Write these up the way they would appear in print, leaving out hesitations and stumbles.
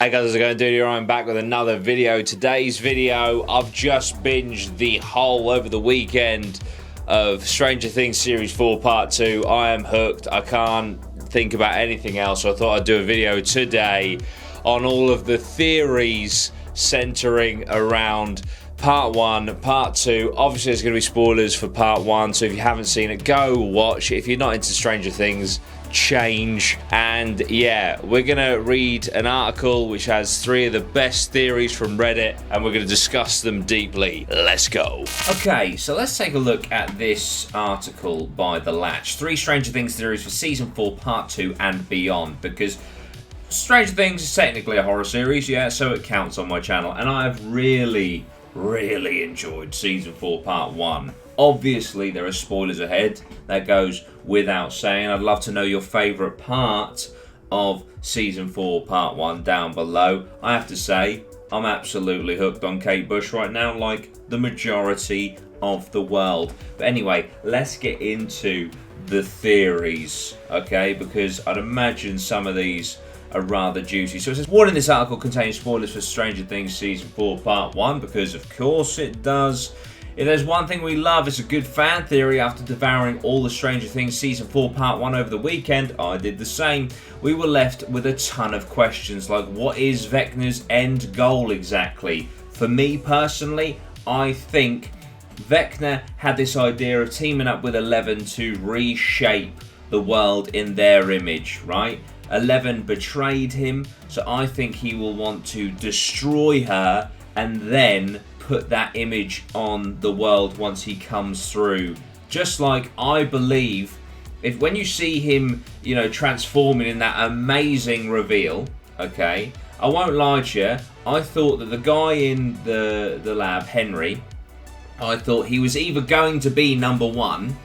Hey guys, how's it going? Dude here, I'm back with another video. Today's video, I've just binged the whole over the weekend of Stranger Things Series 4 Part 2. I am hooked. I can't think about anything else, so I thought I'd do a video today on all of the theories centering around Part 1, Part 2. Obviously, there's going to be spoilers for Part 1, so if you haven't seen it, go watch it. If you're not into Stranger Things, change. And yeah, we're gonna read an article which has 3 of the best theories from Reddit, and we're gonna discuss them deeply. Let's go. Okay, so let's take a look at this article by The Latch. 3 Stranger Things theories for Season 4 Part 2 and beyond, because Stranger Things is technically a horror series, yeah, so it counts on my channel, and I've really enjoyed Season 4 Part 1. Obviously, there are spoilers ahead. That goes without saying. I'd love to know your favourite part of Season 4 Part 1 down below. I have to say, I'm absolutely hooked on Kate Bush right now, like the majority of the world. But anyway, let's get into the theories, okay? Because I'd imagine some of these are rather juicy. So it says, warning, this article contains spoilers for Stranger Things Season 4 Part 1, because of course it does. If there's one thing we love, it's a good fan theory. After devouring all the Stranger Things Season 4 Part 1 over the weekend, I did the same. We were left with a ton of questions, like what is Vecna's end goal exactly? For me personally, I think Vecna had this idea of teaming up with 11 to reshape the world in their image, right? 11 betrayed him, so I think he will want to destroy her and then put that image on the world once he comes through. Just like I believe, if when you see him, you know, transforming in that amazing reveal, okay, I won't lie to you, I thought that the guy in the lab, Henry, I thought he was either going to be number 1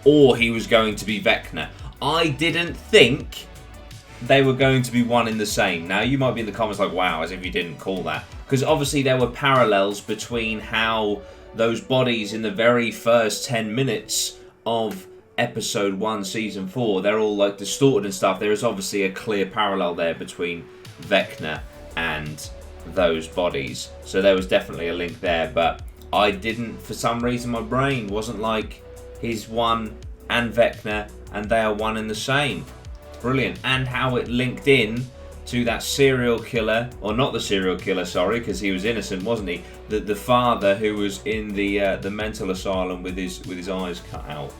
or he was going to be Vecna. I didn't think they were going to be one in the same. Now, you might be in the comments like, wow, as if you didn't call that. Because obviously there were parallels between how those bodies in the very first 10 minutes of Episode 1, Season 4, they're all like distorted and stuff. There is obviously a clear parallel there between Vecna and those bodies. So there was definitely a link there. But I didn't, for some reason, my brain wasn't like, he's one and Vecna and they are one and the same. Brilliant. And how it linked in to that serial killer, or not the serial killer, sorry, because he was innocent, wasn't he? The father who was in the mental asylum with his eyes cut out.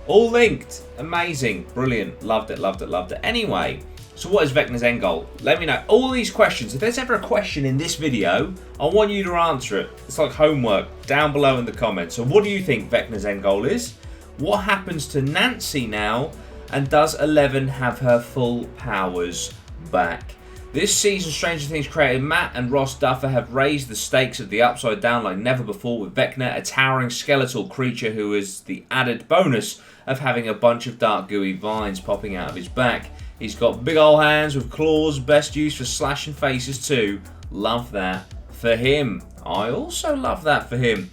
All linked. Amazing. Brilliant. Loved it. Anyway, so what is Vecna's end goal? Let me know. All these questions. If there's ever a question in this video, I want you to answer it. It's like homework down below in the comments. So what do you think Vecna's end goal is? What happens to Nancy now? And does 11 have her full powers back? This season, Stranger Things creator Matt and Ross Duffer have raised the stakes of the Upside Down like never before, with Vecna, a towering skeletal creature who is the added bonus of having a bunch of dark gooey vines popping out of his back. He's got big old hands with claws, best used for slashing faces too. Love that for him. I also love that for him.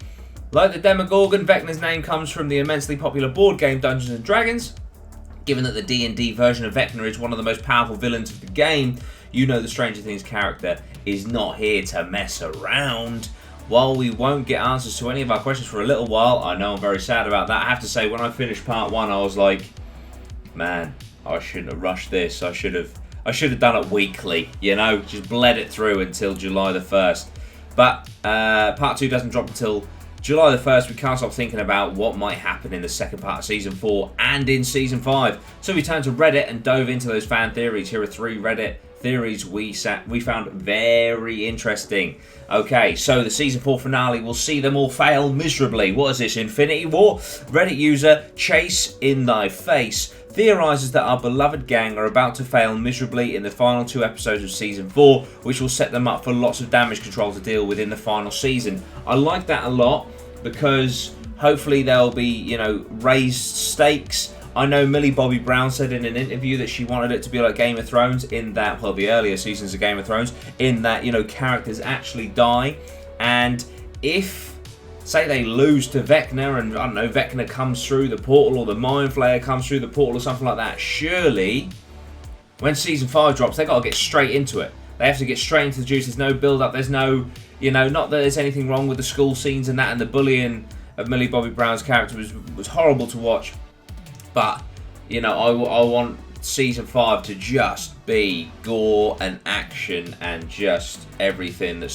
Like the Demogorgon, Vecna's name comes from the immensely popular board game Dungeons & Dragons. Given that the D&D version of Vecna is one of the most powerful villains of the game, you know the Stranger Things character is not here to mess around. While we won't get answers to any of our questions for a little while, I know I'm very sad about that. I have to say, when I finished Part 1, I was like, man, I shouldn't have rushed this. I should have done it weekly, you know, just bled it through until July the 1st. But Part 2 doesn't drop until July the 1st. We can't stop thinking about what might happen in the second part of Season 4 and in Season 5. So we turned to Reddit and dove into those fan theories. Here are 3 Reddit theories we found very interesting. Okay, so the Season 4 finale will see them all fail miserably. What is this, Infinity War? Reddit user Chase in Thy Face theorizes that our beloved gang are about to fail miserably in the final 2 episodes of Season 4, which will set them up for lots of damage control to deal with in the final season. I like that a lot, because hopefully there'll be, you know, raised stakes. I know Millie Bobby Brown said in an interview that she wanted it to be like Game of Thrones, in that, well, the earlier seasons of Game of Thrones, in that, you know, characters actually die. And if, say they lose to Vecna and, I don't know, Vecna comes through the portal, or the Mind Flayer comes through the portal or something like that, surely when Season 5 drops, they got to get straight into it. They have to get straight into the juice. There's no build-up. There's no, not that there's anything wrong with the school scenes and that, and the bullying of Millie Bobby Brown's character was horrible to watch. But, I want Season 5 to just be gore and action and just everything that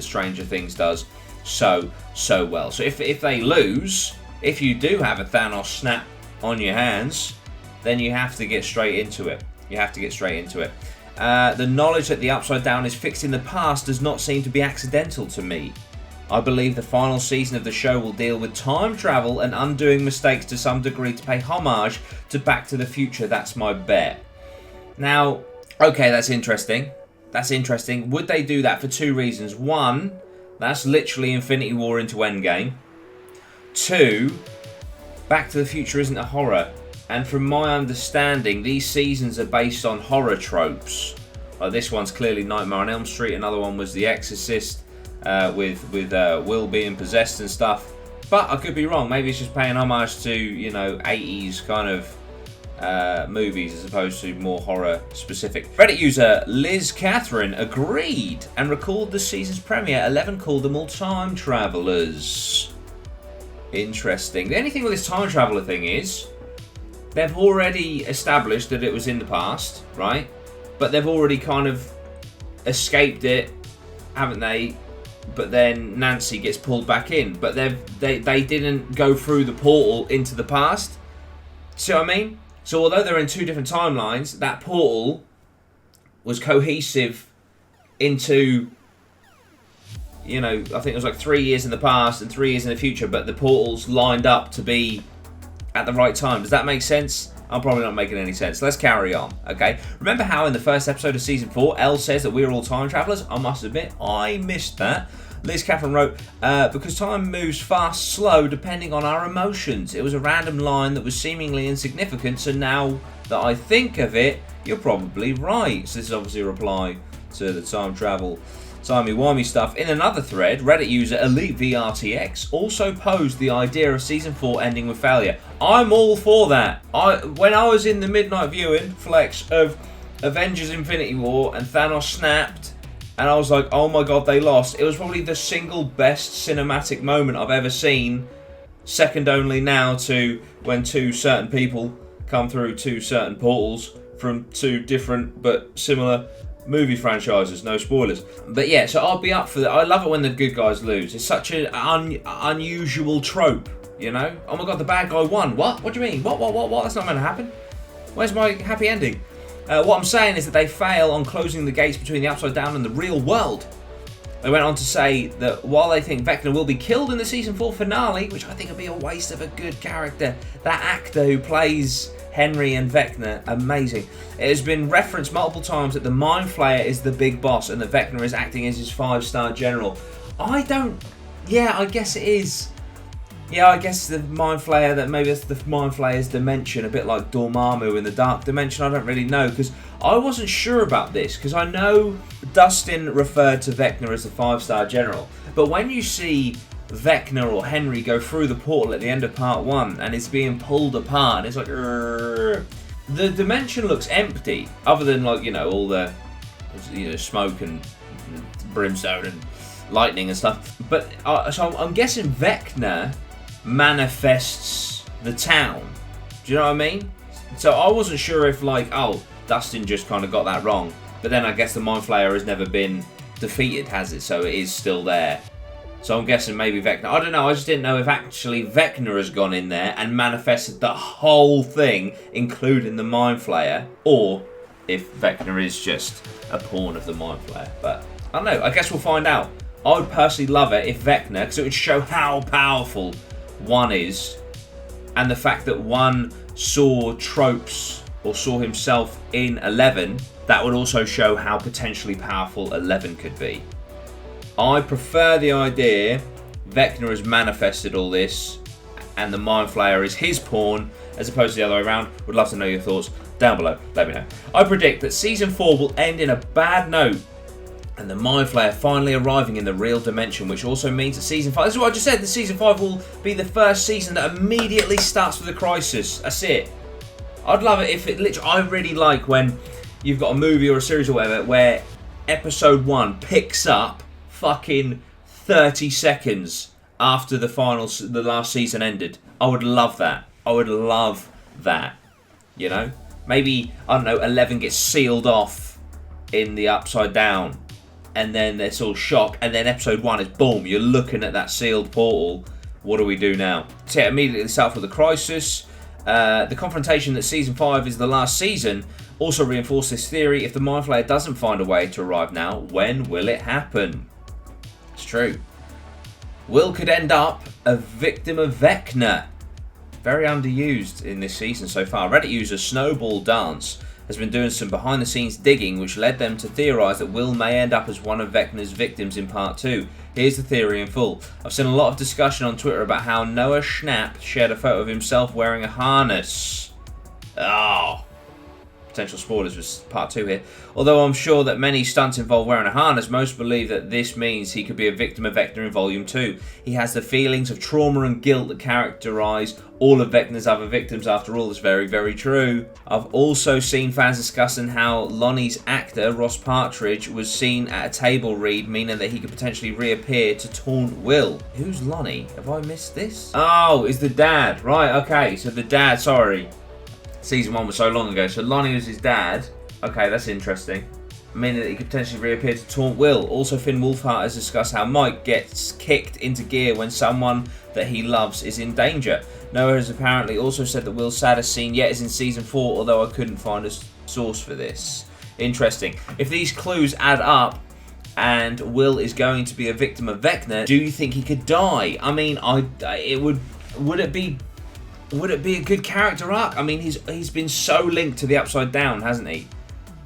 Stranger Things does so well. So if they lose, if you do have a Thanos snap on your hands, then you have to get straight into it. The knowledge that the Upside Down is fixed in the past does not seem to be accidental to me. I believe the final season of the show will deal with time travel and undoing mistakes to some degree to pay homage to Back to the Future. That's my bet. Now, okay, that's interesting. Would they do that for two reasons? One, that's literally Infinity War into Endgame. Two, Back to the Future isn't a horror. And from my understanding, these seasons are based on horror tropes. This one's clearly Nightmare on Elm Street. Another one was The Exorcist. With Will being possessed and stuff, but I could be wrong. Maybe it's just paying homage to 80s kind of movies as opposed to more horror specific. Reddit user Liz Catherine agreed and recalled the season's premiere. 11 called them all time travelers. Interesting. The only thing with this time traveler thing is they've already established that it was in the past, right? But they've already kind of escaped it, haven't they? But then Nancy gets pulled back in. But they didn't go through the portal into the past. See what I mean? So although they're in two different timelines, that portal was cohesive into, I think it was like 3 years in the past and 3 years in the future. But the portals lined up to be at the right time. Does that make sense? I'm probably not making any sense. Let's carry on, okay? Remember how in the first episode of Season 4, Elle says that we're all time travelers? I must admit, I missed that. Liz Catherine wrote, because time moves fast, slow, depending on our emotions. It was a random line that was seemingly insignificant, so now that I think of it, you're probably right. So this is obviously a reply to the time travel, timey-wimey stuff. In another thread, Reddit user EliteVRTX also posed the idea of Season 4 ending with failure. I'm all for that. When I was in the midnight viewing, Flex, of Avengers Infinity War and Thanos snapped, and I was like, oh my god, they lost. It was probably the single best cinematic moment I've ever seen, second only now to when two certain people come through two certain portals from two different but similar movie franchises, no spoilers. But yeah, so I'll be up for that. I love it when the good guys lose. It's such an unusual trope, Oh my god, the bad guy won. What? What do you mean? What? That's not meant to happen. Where's my happy ending? What I'm saying is that they fail on closing the gates between the Upside Down and the real world. They went on to say that while they think Vecna will be killed in the Season 4 finale, which I think would be a waste of a good character, that actor who plays Henry and Vecna, amazing. It has been referenced multiple times that the Mind Flayer is the big boss and that Vecna is acting as his 5-star general. I guess it is. Yeah, I guess the Mind Flayer, that maybe it's the Mind Flayer's dimension, a bit like Dormammu in the Dark Dimension. I don't really know, because I wasn't sure about this, because I know Dustin referred to Vecna as the 5-star general, but when you see Vecna or Henry go through the portal at the end of part 1 and it's being pulled apart and it's like the dimension looks empty other than all the smoke and brimstone and lightning and stuff, but so I'm guessing Vecna manifests the town. Do you know what I mean? So I wasn't sure if Dustin just kind of got that wrong, but then I guess the Mind Flayer has never been defeated, has it? So it is still there. So I'm guessing maybe Vecna. I don't know. I just didn't know if actually Vecna has gone in there and manifested the whole thing, including the Mind Flayer, or if Vecna is just a pawn of the Mind Flayer. But I don't know. I guess we'll find out. I would personally love it if Vecna, because it would show how powerful one is, and the fact that one saw tropes or saw himself in 11, that would also show how potentially powerful 11 could be. I prefer the idea Vecna has manifested all this and the Mind Flayer is his pawn as opposed to the other way around. Would love to know your thoughts down below. Let me know. I predict that Season 4 will end in a bad note and the Mind Flayer finally arriving in the real dimension, which also means that Season 5... This is what I just said. The Season 5 will be the first season that immediately starts with a crisis. That's it. I'd love it if it literally... I really like when you've got a movie or a series or whatever where episode 1 picks up fucking 30 seconds after the last season ended. I would love that. I would love that. You know? Maybe, I don't know, 11 gets sealed off in the Upside Down, and then there's all shock, and then episode 1 is boom, you're looking at that sealed portal. What do we do now? So yeah, immediately start with the crisis. The confrontation that season 5 is the last season also reinforced this theory. If the Mind Flayer doesn't find a way to arrive now, when will it happen? It's true. Will could end up a victim of Vecna. Very underused in this season so far. Reddit user Snowball Dance has been doing some behind the scenes digging, which led them to theorise that Will may end up as one of Vecna's victims in part 2. Here's the theory in full. I've seen a lot of discussion on Twitter about how Noah Schnapp shared a photo of himself wearing a harness. Oh. Potential spoilers for part 2 here. Although I'm sure that many stunts involve wearing a harness, most believe that this means he could be a victim of Vecna in Volume 2. He has the feelings of trauma and guilt that characterise all of Vecna's other victims. After all, that's very, very true. I've also seen fans discussing how Lonnie's actor, Ross Partridge, was seen at a table read, meaning that he could potentially reappear to taunt Will. Who's Lonnie? Have I missed this? Oh, is the dad. Right, okay, so the dad, sorry. Season 1 was so long ago, so Lonnie was his dad. Okay, that's interesting. Meaning that he could potentially reappear to taunt Will. Also, Finn Wolfhard has discussed how Mike gets kicked into gear when someone that he loves is in danger. Noah has apparently also said that Will's saddest scene yet is in Season 4, although I couldn't find a source for this. Interesting. If these clues add up, and Will is going to be a victim of Vecna, do you think he could die? I mean, would it be a good character arc? I mean, he's been so linked to the Upside Down, hasn't he?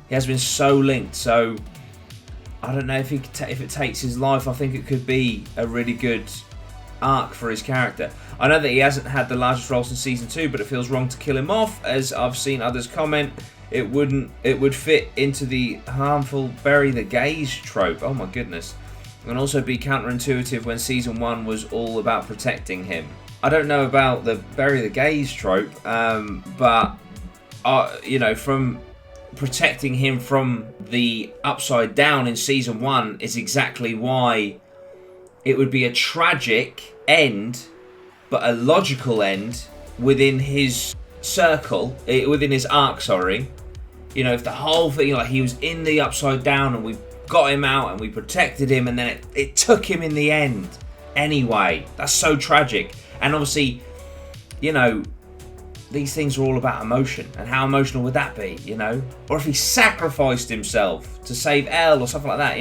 He has been so linked. So I don't know if if it takes his life. I think it could be a really good arc for his character. I know that he hasn't had the largest role since season 2, but it feels wrong to kill him off. As I've seen others comment, it would fit into the harmful bury the gays trope. Oh my goodness. And also be counterintuitive when season 1 was all about protecting him. I don't know about the bury the gays trope, but from protecting him from the Upside Down in season 1 is exactly why it would be a tragic end, but a logical end within his circle, within his arc. Sorry, if the whole thing, like he was in the Upside Down and we got him out and we protected him, and then it took him in the end. Anyway, that's so tragic. And obviously, these things are all about emotion. And how emotional would that be, Or if he sacrificed himself to save Elle or something like that,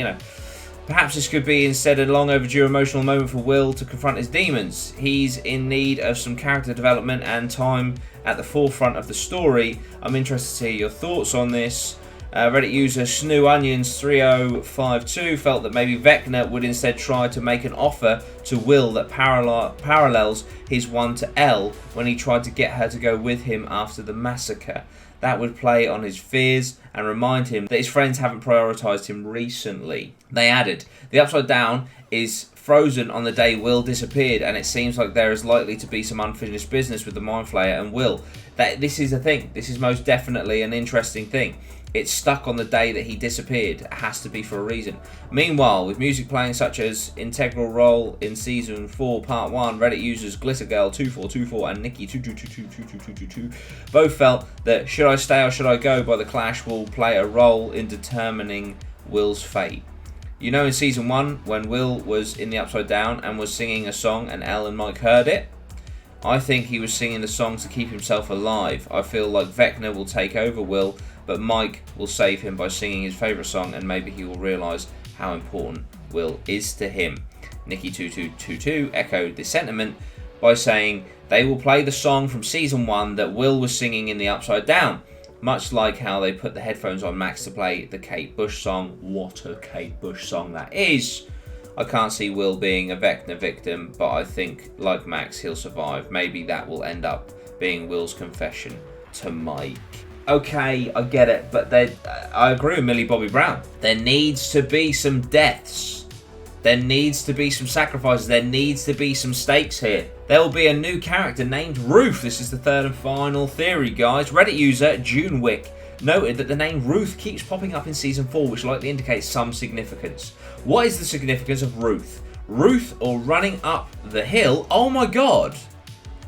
Perhaps this could be instead a long overdue emotional moment for Will to confront his demons. He's in need of some character development and time at the forefront of the story. I'm interested to hear your thoughts on this. Reddit user SnooOnions3052 felt that maybe Vecna would instead try to make an offer to Will that parallels his one to Elle when he tried to get her to go with him after the massacre. That would play on his fears and remind him that his friends haven't prioritised him recently. They added, the Upside Down is frozen on the day Will disappeared, and it seems like there is likely to be some unfinished business with the Mind Flayer and Will. This is a thing. This is most definitely an interesting thing. It's stuck on the day that he disappeared. It has to be for a reason. Meanwhile, with music playing such as integral role in Season 4, Part 1, Reddit users GlitterGirl2424 and Nikki22222222 both felt that Should I Stay or Should I Go by The Clash will play a role in determining Will's fate. In Season 1, when Will was in the Upside Down and was singing a song and Elle and Mike heard it, I think he was singing the song to keep himself alive. I feel like Vecna will take over Will, but Mike will save him by singing his favourite song, and maybe he will realise how important Will is to him. Nikki2222 echoed this sentiment by saying they will play the song from Season 1 that Will was singing in the Upside Down, much like how they put the headphones on Max to play the Kate Bush song. What a Kate Bush song that is! I can't see Will being a Vecna victim, but I think, like Max, he'll survive. Maybe that will end up being Will's confession to Mike. Okay, I get it, but I agree with Millie Bobby Brown. There needs to be some deaths. There needs to be some sacrifices. There needs to be some stakes here. There will be a new character named Ruth. This is the third and final theory, guys. Reddit user Junewick noted that the name Ruth keeps popping up in Season 4, which likely indicates some significance. What is the significance of Ruth? Ruth, or Running Up the Hill, oh my god,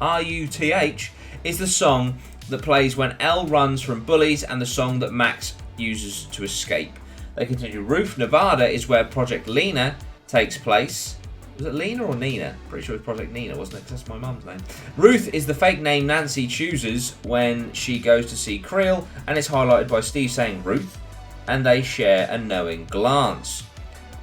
R-U-T-H, is the song that plays when Elle runs from bullies and the song that Max uses to escape. They continue, Ruth, Nevada is where Project Lena takes place. Was it Lena or Nina? Pretty sure it was Project Nina, wasn't it? 'Cause that's my mum's name. Ruth is the fake name Nancy chooses when she goes to see Creel, and it's highlighted by Steve saying Ruth, and they share a knowing glance.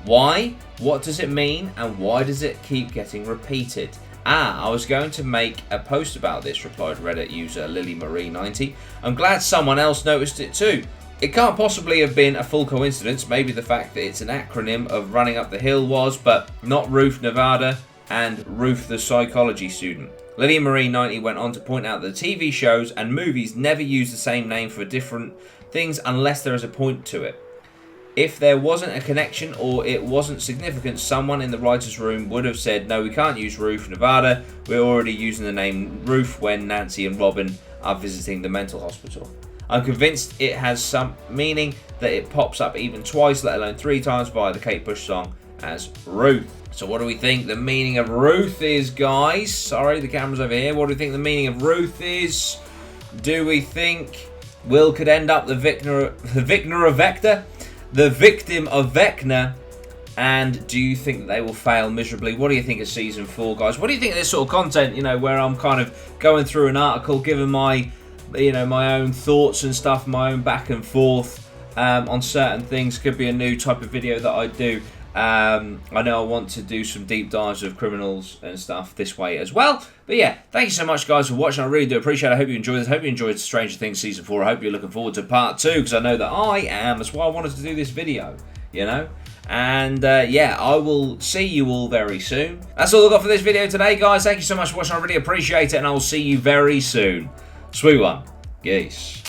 Why? What does it mean? And why does it keep getting repeated? I was going to make a post about this, replied Reddit user LilyMarie90. I'm glad someone else noticed it too. It can't possibly have been a full coincidence. Maybe the fact that it's an acronym of Running Up the Hill was, but not Ruth Nevada and Ruth the psychology student. LilyMarie90 went on to point out that TV shows and movies never use the same name for different things unless there is a point to it. If there wasn't a connection or it wasn't significant, someone in the writer's room would have said, no, we can't use Ruth Nevada. We're already using the name Ruth when Nancy and Robin are visiting the mental hospital. I'm convinced it has some meaning that it pops up even twice, let alone 3 times via the Kate Bush song as Ruth. So what do we think the meaning of Ruth is, guys? Sorry, the camera's over here. What do we think the meaning of Ruth is? Do we think Will could end up the victim of Vecna? And do you think that they will fail miserably? What do you think of Season 4, guys? What do you think of this sort of content, you know, where I'm kind of going through an article, giving my, you know, my own thoughts and stuff, my own back and forth on certain things? Could be a new type of video that I do. I know I want to do some deep dives of criminals and stuff this way as well. But yeah, thank you so much, guys, for watching. I really do appreciate it. I hope you enjoyed this. I hope you enjoyed Stranger Things Season 4. I hope you're looking forward to Part 2, because I know that I am. That's why I wanted to do this video, you know. And yeah, I will see you all very soon. That's all I've got for this video today, guys. Thank you so much for watching. I really appreciate it, and I will see you very soon. Sweet one. Geese.